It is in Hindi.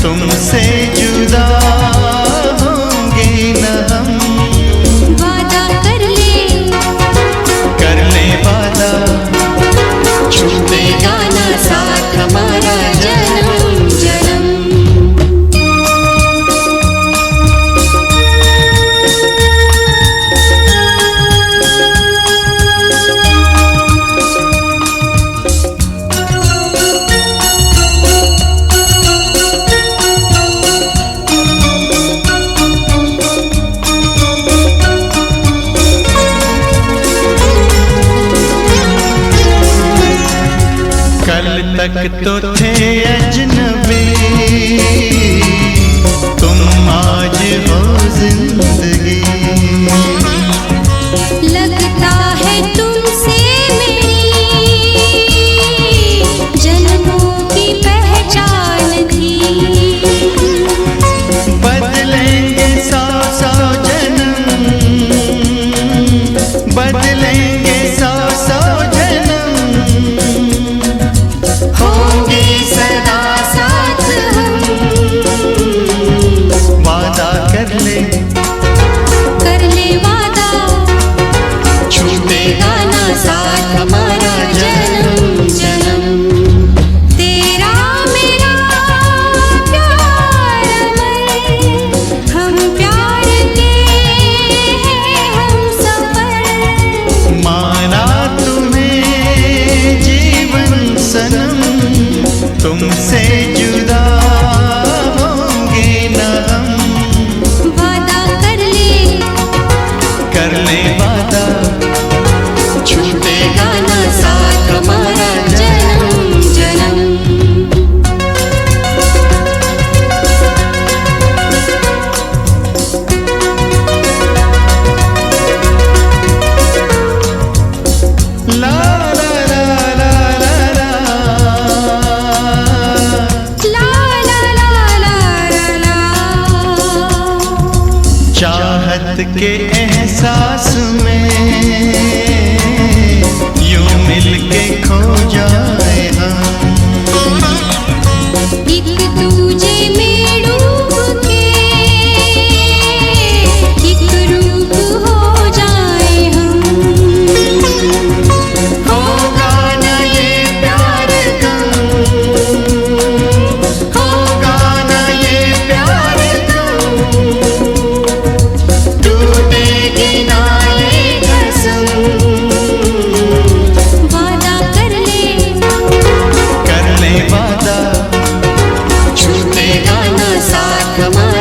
तुमसे जुदा होंगे न हम। वादा कर ले वादा, छूटेगा ना साथ हमारा जन्म जन्म। तक तो थे अजनबी, तुम आज हो जिंदगी। लगता है तुमसे मेरी जन्मों की पहचान थी। बदलेंगे सौ सौ जन्म, बदलेंगे सौ सौ साथ हमारा जन्म जन्म। तेरा मेरा प्यार अमर, हम प्यार के हैं हम सफर। माना तुम्हें जीवन सनम, तुमसे जुदा होंगे न हम। वादा कर ले वादा, छूटेगा ना साथ हमारा जन्म जन्म। ला ला ला ला ला ला, ला ला ला ला ला। चाहत के एहसास में यूं मिलके खो जाए हम। एक दूजे में डूब के एक रूप हो जाए हम। होगा ना ये प्यार कम, होगा ना ये प्यार कम, टूटेगी ना ये कसम। वादा कर ले वादा, छूटेगा ना साथ हमारा